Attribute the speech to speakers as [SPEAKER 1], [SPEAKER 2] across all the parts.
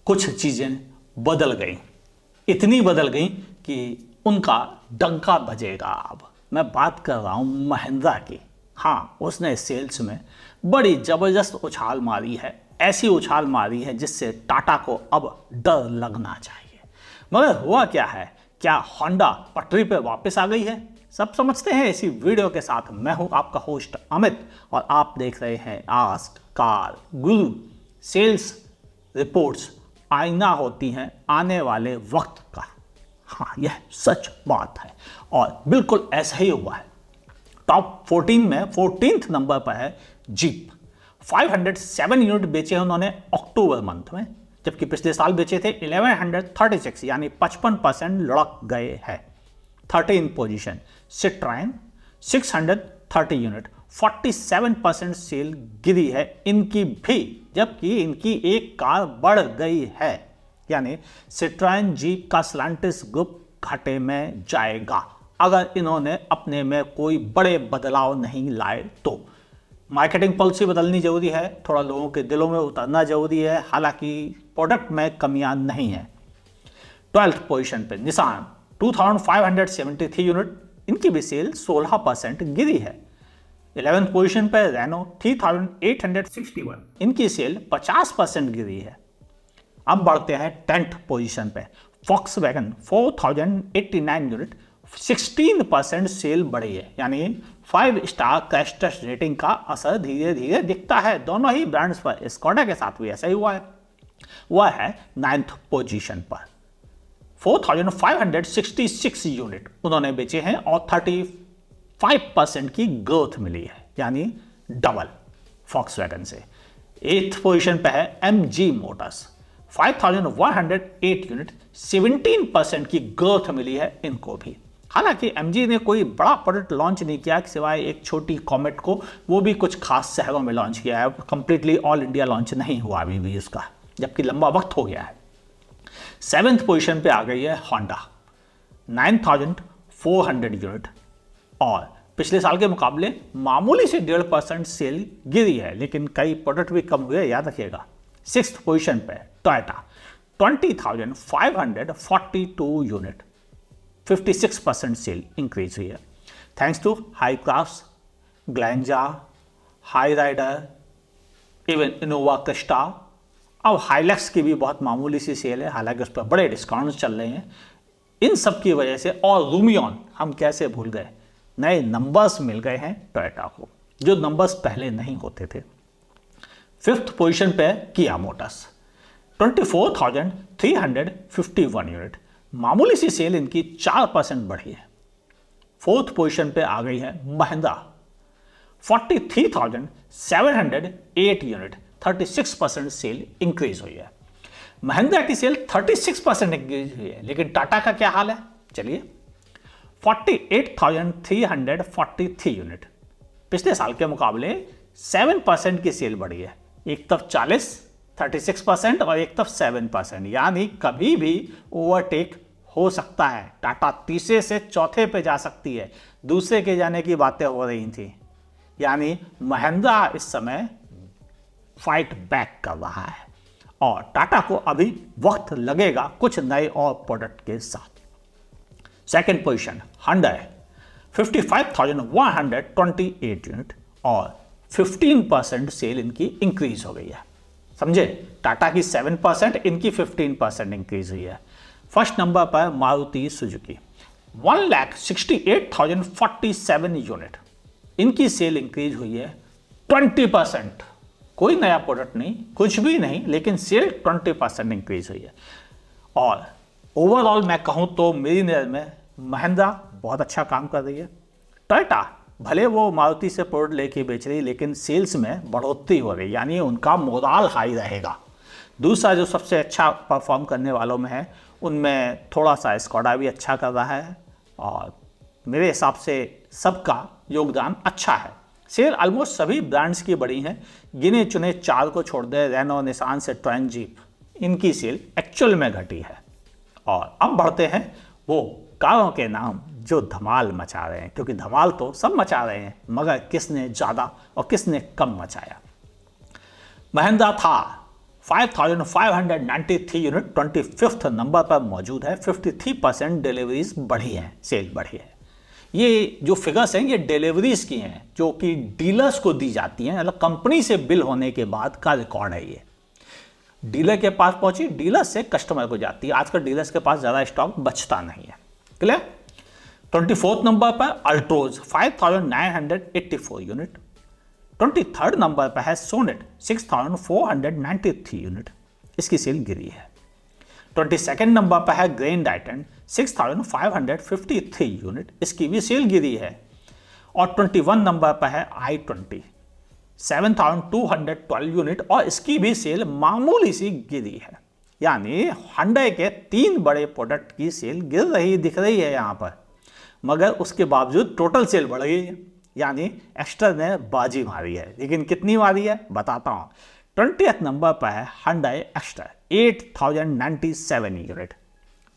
[SPEAKER 1] कुछ चीज़ें बदल गई, इतनी बदल गई कि उनका डंका बजेगा। अब मैं बात कर रहा हूँ महिंद्रा की। हाँ, उसने सेल्स में बड़ी ज़बरदस्त उछाल मारी है, ऐसी उछाल मारी है जिससे टाटा को अब डर लगना चाहिए। मगर हुआ क्या है, क्या होंडा पटरी पर वापस आ गई है? सब समझते हैं इसी वीडियो के साथ। मैं हूं आपका होस्ट अमित और आप देख रहे हैं आस्क कार गुरु। सेल्स रिपोर्ट्स आईना होती हैं आने वाले वक्त का। हाँ, यह सच बात है और बिल्कुल ऐसा ही हुआ है। टॉप 14 में 14th नंबर पर है जीप। 507 यूनिट बेचे हैं उन्होंने अक्टूबर मंथ में, जबकि पिछले साल बेचे थे 1136, यानी 55% लुढ़क गए हैं। 13 पोजीशन सिट्राइन 630 यूनिट, 47% सेल गिरी है इनकी भी, जबकि इनकी एक कार बढ़ गई है, यानी सिट्राइन जीप का स्लैंटिस ग्रुप घाटे में जाएगा अगर इन्होंने अपने में कोई बड़े बदलाव नहीं लाए तो। मार्केटिंग पॉलिसी बदलनी जरूरी है, थोड़ा लोगों के दिलों में उतरना जरूरी है, हालांकि प्रोडक्ट में कमियां नहीं है। 12th पोजीशन पे निसान 2573 यूनिट, इनकी भी सेल 16% गिरी है। 11th पोजीशन पे रेनो 3861, इनकी सेल 50% गिरी है। अब बढ़ते हैं 10th पोजीशन पे फॉक्सवैगन 4089 यूनिट, 16% सेल बढ़ी है, यानी 5 स्टार क्रैश टेस्ट रेटिंग का असर धीरे धीरे दिखता है दोनों ही ब्रांड्स पर। स्कोडा के साथ भी ऐसा ही हुआ है। वह है 9th पोजीशन पर 4566 यूनिट उन्होंने बेचे हैं और 35% की ग्रोथ मिली है, यानी डबल फॉक्सवैगन से। 8th पोजीशन पर है MG मोटर्स 5108 यूनिट, 17% की ग्रोथ मिली है इनको भी। हालांकि MG ने कोई बड़ा प्रोडक्ट लॉन्च नहीं किया सिवाय एक छोटी कॉमेट को, वो भी कुछ खास शहरों में लॉन्च किया है, कंप्लीटली ऑल इंडिया लॉन्च नहीं हुआ अभी भी इसका, जबकि लंबा वक्त हो गया है। 7th पोजीशन पे आ गई है होंडा 9400 यूनिट, और पिछले साल के मुकाबले मामूली से 1.5% सेल गिरी है, लेकिन कई प्रोडक्ट भी कम हुए, याद रखिएगा। 6th पोजीशन पे टोयोटा 20,542 यूनिट, 56% सेल इंक्रीज हुई है, thanks to Hycross, Glanza, Hyryder, even Innova Crysta. अब हाइलैक्स की भी बहुत मामूली सी सेल है, हालांकि उस पर बड़े डिस्काउंट चल रहे हैं। इन सब की वजह से, और रूमियन हम कैसे भूल गए, नए नंबर्स मिल गए हैं टोयोटा को, जो नंबर्स पहले नहीं होते थे। 5th पोजीशन पे किया मोटर्स 24,351 यूनिट, मामूली सी सेल इनकी 4% बढ़ी है। 4th पोजीशन पे आ गई है महिंद्रा 43,708 यूनिट, 36% सेल इंक्रीज हुई है। महिंद्रा की सेल 36% इंक्रीज हुई है, लेकिन टाटा का क्या हाल है, चलिए। 48,343 यूनिट, पिछले साल के मुकाबले 7% की सेल बढ़ी है। एक तरफ 36% और एक तरफ 7%, यानी कभी भी ओवरटेक हो सकता है। टाटा तीसरे से चौथे पे जा सकती है, दूसरे के जाने की बातें हो रही थी, यानी महिंद्रा इस समय फाइट बैक कर रहा है और टाटा को अभी वक्त लगेगा कुछ नए और प्रोडक्ट के साथ। 2nd पोजीशन Hyundai 55,128 यूनिट और 15% सेल इनकी इंक्रीज हो गई है, समझे। टाटा की 7%, इनकी 15% इंक्रीज हुई है। 1st नंबर पर मारुति सुजुकी 1,68,047 यूनिट, इनकी सेल इंक्रीज हुई है 20%। कोई नया प्रोडक्ट नहीं, कुछ भी नहीं, लेकिन सेल 20% इंक्रीज हुई है। और ओवरऑल मैं कहूं तो मेरी नज़र में महिंद्रा बहुत अच्छा काम कर रही है। टोयोटा भले वो मारुति से प्रोडक्ट लेके बेच रही, लेकिन सेल्स में बढ़ोतरी हो रही, यानी उनका मोराल हाई रहेगा। दूसरा जो सबसे अच्छा परफॉर्म करने वालों में है, उनमें थोड़ा सा स्कोडा भी अच्छा कर रहा है और मेरे हिसाब से सबका योगदान अच्छा है। सेल ऑलमोस्ट सभी ब्रांड्स की बढ़ी हैं, गिने चुने 4 को छोड़ दे, रेनो, निसान, सिट्रोएन, जीप, इनकी सेल एक्चुअल में घटी है। और अब बढ़ते हैं वो कारों के नाम जो धमाल मचा रहे हैं, क्योंकि धमाल तो सब मचा रहे हैं, मगर किसने ज़्यादा और किसने कम मचाया। Mahindra Thar 5593 unit 25th number पर मौजूद है। 53% डिलीवरीज बढ़ी है, सेल बढ़ी है। ये जो फिगर्स हैं ये डिलीवरीज की हैं जो कि डीलर्स को दी जाती हैं, मतलब कंपनी से बिल होने के बाद का रिकॉर्ड है। ये डीलर के पास पहुंची, डीलर से कस्टमर को जाती है। आजकल डीलर्स के पास ज़्यादा स्टॉक बचता नहीं है। क्लियर। 24th नंबर पर अल्ट्रोज 5984 यूनिट। 23rd नंबर पर है सोनेट 6493 यूनिट, इसकी सेल गिरी है। 22nd नंबर पर है ग्रेन डाइटन 6553 यूनिट, इसकी भी सेल गिरी है। और 21 नंबर पर है i20 7212 यूनिट और इसकी भी सेल मामूली सी गिरी है। यानी Hyundai के 3 बड़े प्रोडक्ट की सेल गिर रही दिख रही है यहाँ पर, मगर उसके बावजूद टोटल सेल बढ़ गई है। यानी एक्स्ट्रा ने बाजी मारी है, लेकिन कितनी मारी है बताता हूँ। 20th नंबर पर है Hyundai एक्स्ट्रा 8097 यूनिट।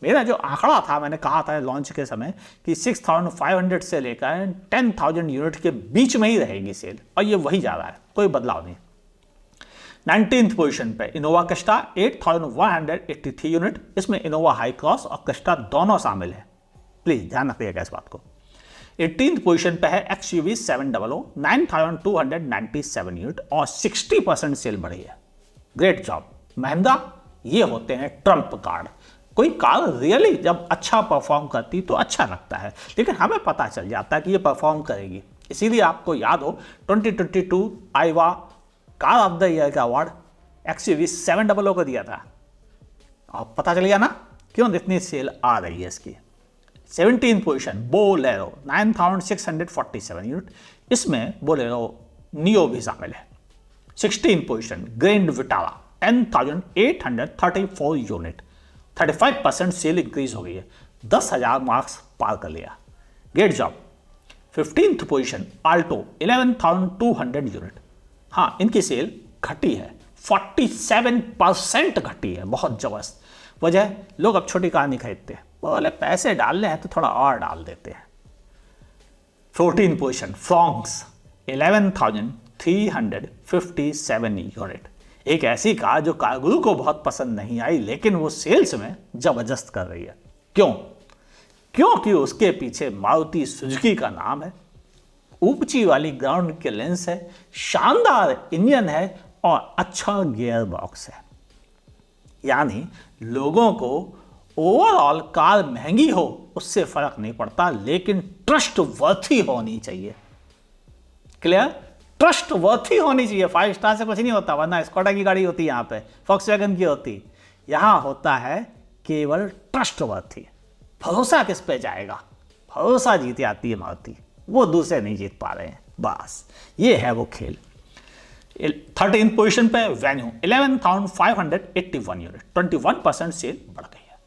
[SPEAKER 1] मेरा जो आंकड़ा था, मैंने कहा था लॉन्च के समय कि 6500 से लेकर 10,000 यूनिट के बीच में ही रहेगी सेल, और ये वही जा रहा है, कोई बदलाव नहीं। 19th पोजीशन पे इनोवा क्रिस्टा 8183 यूनिट, इसमें इनोवा हाई क्रॉस और क्रिस्टा दोनों शामिल है, प्लीज ध्यान रखिएगा इस बात को। 18th पोजीशन पे है XUV 700 9297 यूनिट और 60% सेल बढ़ी है। Great job Mahindra. ये होते हैं ट्रम्प कार्ड। कोई कार रियली जब अच्छा परफॉर्म करती तो अच्छा लगता है, लेकिन हमें पता चल जाता है कि ये परफॉर्म करेगी। इसीलिए आपको याद हो 2022 आईवा कार ऑफ द ईयर का अवार्ड XUV 700 को दिया था। अब पता चल गया ना क्यों इतनी सेल आ रही है इसकी। 17th पोजीशन बोलेरो 9647 यूनिट, इसमें बोलेरो नियो भी शामिल है। 16th position Grand Vitara 10834 unit, 35% sale increase हो गई है, 10,000 मार्क्स पार कर लिया। Great job. 15th position Alto 11,200 unit. हाँ, इनकी सेल घटी है, 47% घटी है, बहुत जबरदस्त। वजह लोग अब छोटी कार नहीं खरीदते, बोले पैसे डालने हैं तो थोड़ा और डाल देते हैं। 14th पोजीशन फ्रॉन्क्स 11,357 यूनिट, एक ऐसी कार जो कारगुरु को बहुत पसंद नहीं आई, लेकिन वो सेल्स में जबरदस्त कर रही है। क्यों? क्योंकि उसके पीछे मारुति सुजुकी का नाम है, ऊंची वाली ग्राउंड के लेंस है, शानदार इंजन है और अच्छा गियर बॉक्स है। यानी लोगों को ओवरऑल कार महंगी हो उससे फर्क नहीं पड़ता, लेकिन ट्रस्ट वर्थी होनी चाहिए। क्लियर? ट्रस्ट वर्थी होनी चाहिए। 5 स्टार से कुछ नहीं होता, वरना स्कोडा की गाड़ी होती, यहाँ पे फॉक्सवैगन की होती। यहाँ होता है केवल ट्रस्ट वर्थी। भरोसा किस पे जाएगा? भरोसा जीत जाती है मारुति, वो दूसरे नहीं जीत पा रहे हैं, बस ये है वो खेल। 13th पोजीशन पे वेन्यू 11,581 यूनिट, 21% सेल बढ़ गई है।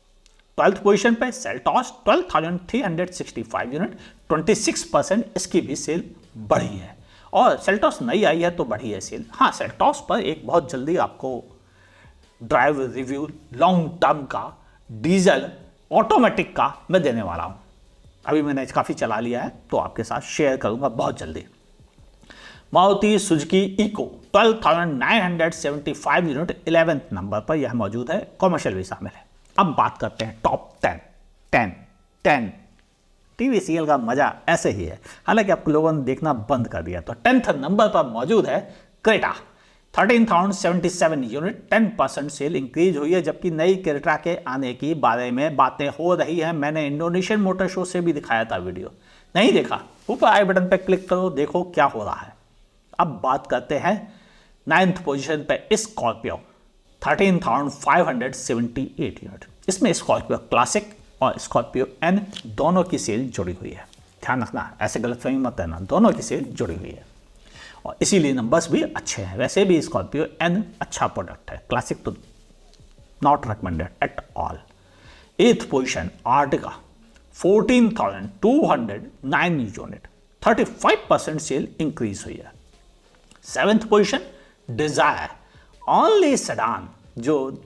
[SPEAKER 1] 12th पोजीशन पे सेल्टॉस 12,365 यूनिट, 26% इसकी भी सेल बढ़ी है। और सेल्टॉस नई आई है तो बढ़ी है सेल। हाँ, सेल्टॉस पर एक बहुत जल्दी आपको ड्राइव रिव्यू लॉन्ग टर्म का डीजल ऑटोमेटिक का मैं देने वाला हूँ। अभी मैंने काफ़ी चला लिया है तो आपके साथ शेयर करूँगा बहुत जल्दी। Maruti Suzuki eco 12,975 unit 11th number पर यह मौजूद है, कॉमर्शियल भी शामिल है। अब बात करते हैं टॉप 10 टीवी सीरियल का मजा ऐसे ही है, हालांकि आप लोगों ने देखना बंद कर दिया। तो 10th नंबर पर मौजूद है क्रेटा 13,077 यूनिट, 10% सेल इंक्रीज हुई है, जबकि नई क्रेटा के आने की बारे में बातें हो रही हैं। मैंने इंडोनेशियन मोटर शो से भी दिखाया था वीडियो, नहीं देखा ऊपर आई बटन पर क्लिक करो, देखो क्या हो रहा है। अब बात करते हैं 9th पोजीशन पे स्कॉर्पियो 13,578 यूनिट, इसमें स्कॉर्पियो क्लासिक और स्कॉर्पियो एन दोनों की सेल जुड़ी हुई है। ध्यान रखना, ऐसे गलतफहमी मत करना, दोनों की सेल जुड़ी हुई है और इसीलिए नंबर्स भी अच्छे हैं। वैसे भी स्कॉर्पियो एन अच्छा प्रोडक्ट है, क्लासिक तो not recommended at all. 8th position Ertiga 14,209 unit, 35% sale increase हुई है। 7th position Dzire only sedan, जो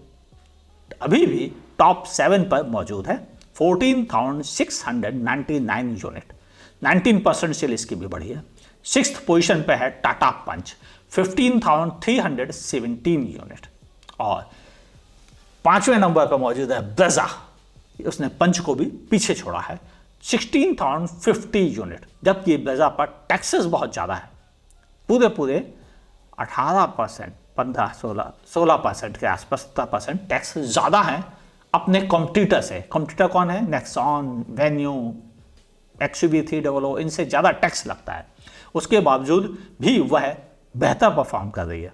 [SPEAKER 1] अभी भी टॉप 7 पर मौजूद है, 14,699 यूनिट, 19% सेल इसकी भी बढ़ी है। 6th पोजीशन पे है टाटा पंच 15,317 यूनिट और 5वें नंबर पर मौजूद है ब्रेजा, उसने पंच को भी पीछे छोड़ा है 16,050 यूनिट, जबकि ब्रेजा पर टैक्सेस बहुत ज़्यादा है, पूरे 18%, 16% के आसपास 17% टैक्स ज़्यादा है अपने कॉम्पिटिटर से। कॉम्पिटिटर कौन है? नेक्सॉन, वेन्यू, XUV300, इनसे ज़्यादा टैक्स लगता है। उसके बावजूद भी वह बेहतर परफॉर्म कर रही है।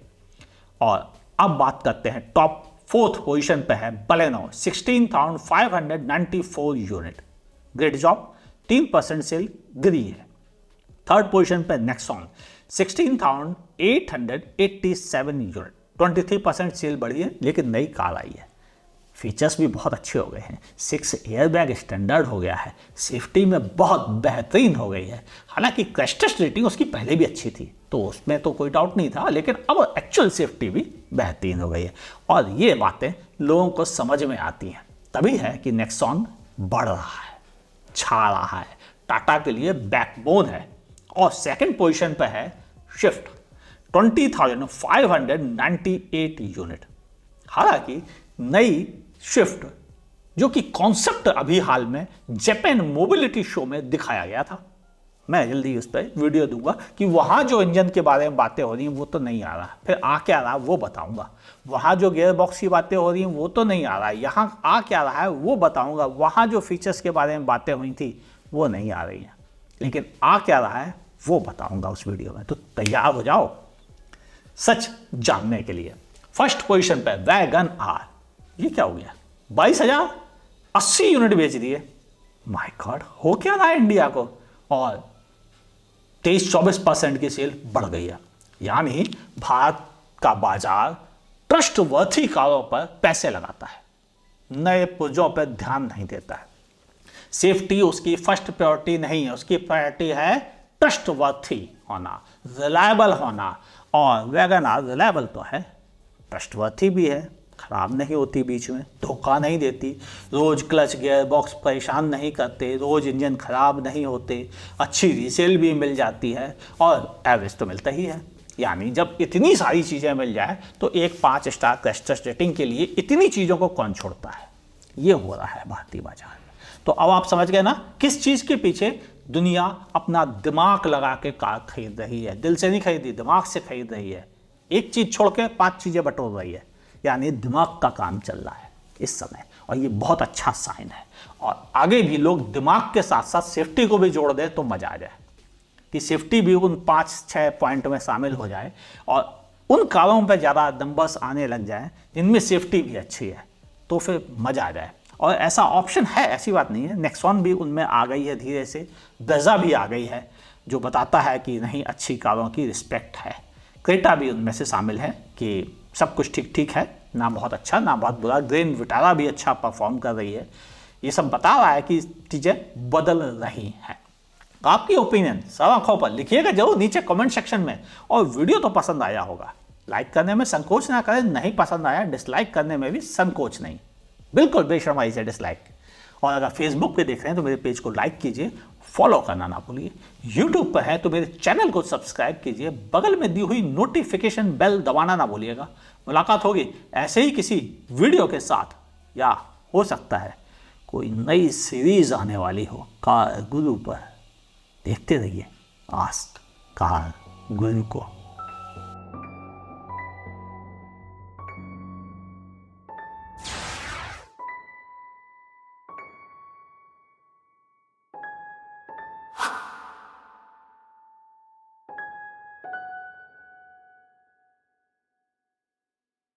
[SPEAKER 1] और अब बात करते हैं टॉप 4th पोजीशन पे है Baleno 16,594 unit, great job, 3% sale गिरी है। 3rd पोजीशन पे नेक्सॉन 16,887 यूनिट, 23% सेल बढ़ी है, लेकिन नई कार आई है, फीचर्स भी बहुत अच्छे हो गए हैं, 6 एयरबैग स्टैंडर्ड हो गया है, सेफ्टी में बहुत बेहतरीन हो गई है। हालांकि क्रैश टेस्ट रेटिंग उसकी पहले भी अच्छी थी, तो उसमें तो कोई डाउट नहीं था, लेकिन अब एक्चुअल सेफ्टी भी बेहतरीन हो गई है। और ये बातें लोगों को समझ में आती हैं, तभी है कि नेक्सॉन बढ़ रहा है, छा रहा है, टाटा के लिए बैकबोन है। और 2nd पोजीशन पर है शिफ्ट 20,598 यूनिट। हालांकि नई शिफ्ट जो कि कॉन्सेप्ट अभी हाल में जापान मोबिलिटी शो में दिखाया गया था, मैं जल्दी उस पर वीडियो दूंगा कि वहाँ जो इंजन के बारे में बातें हो रही हैं वो तो नहीं आ रहा, फिर आ क्या रहा वो बताऊंगा। वहाँ जो गियर बॉक्स की बातें हो रही हैं वो तो नहीं आ रहा, यहाँ आ क्या रहा है वो बताऊंगा। वहाँ जो फीचर्स के बारे में बातें हुई थी वो नहीं आ रही हैं, लेकिन आ क्या रहा है वो बताऊंगा उस वीडियो में, तो तैयार हो जाओ सच जानने के लिए। 1st पोजीशन पे वैगन आर, ये क्या हो गया? 22,080 यूनिट बेच दिए। माय गॉड, हो क्या रहा है इंडिया को? और 23-24% की सेल बढ़ गई है। यानी भारत का बाजार ट्रस्टवर्थी कारों पर पैसे लगाता है, नए पुर्जों पर ध्यान नहीं देता है। सेफ्टी उसकी फर्स्ट प्रायोरिटी नहीं है, उसकी प्रायोरिटी है ट्रस्टवर्थी होना, रिलायबल होना। और वैगन आर रिलायबल तो है, ट्रस्टवर्थी भी है, खराब नहीं होती, बीच में धोखा नहीं देती, रोज क्लच गियर बॉक्स परेशान नहीं करते, रोज इंजन खराब नहीं होते, अच्छी रीसेल भी मिल जाती है और एवरेज तो मिलता ही है। यानी जब इतनी सारी चीज़ें मिल जाए तो एक 5 स्टार क्रैश टेस्ट रेटिंग के लिए इतनी चीज़ों को कौन छोड़ता है? ये हो रहा है भारतीय बाजार में। तो अब आप समझ गए ना किस चीज़ के पीछे दुनिया अपना दिमाग लगा के कार खरीद रही है। दिल से नहीं खरीदी, दिमाग से खरीद रही है। एक चीज़ छोड़ के 5 चीज़ें बटोर रही है, यानी दिमाग का काम चल रहा है इस समय, और ये बहुत अच्छा साइन है। और आगे भी लोग दिमाग के साथ साथ सेफ्टी को भी जोड़ दें तो मजा आ जाए, कि सेफ्टी भी उन 5-6 पॉइंट में शामिल हो जाए और उन कारों पर ज़्यादा नंबर्स आने लग जाए जिनमें सेफ्टी भी अच्छी है, तो फिर मजा आ जाए। और ऐसा ऑप्शन है, ऐसी बात नहीं है, नेक्सॉन भी उनमें आ गई है धीरे से, ब्रेजा भी आ गई है जो बताता है कि नहीं अच्छी कारों की रिस्पेक्ट है। क्रेटा भी उनमें से शामिल है कि सब कुछ ठीक ठीक है, ना बहुत अच्छा ना बहुत बुरा। ग्रैंड विटारा भी अच्छा परफॉर्म कर रही है। ये सब बता रहा है कि चीज़ें बदल रही हैं। आपकी ओपिनियन सब आंखों पर लिखिएगा जरूर नीचे कमेंट सेक्शन में। और वीडियो तो पसंद आया होगा, लाइक करने में संकोच ना करें, नहीं पसंद आया डिसलाइक करने में भी संकोच नहीं, बिल्कुल बेशर्माई से डिसलाइक। और अगर फेसबुक पे देख रहे हैं तो मेरे पेज को लाइक कीजिए, फॉलो करना ना भूलिए। यूट्यूब पर है तो मेरे चैनल को सब्सक्राइब कीजिए, बगल में दी हुई नोटिफिकेशन बेल दबाना ना भूलिएगा। मुलाकात होगी ऐसे ही किसी वीडियो के साथ, या हो सकता है कोई नई सीरीज आने वाली हो कार गुरु पर। देखते रहिए आस्क कार गुरु को।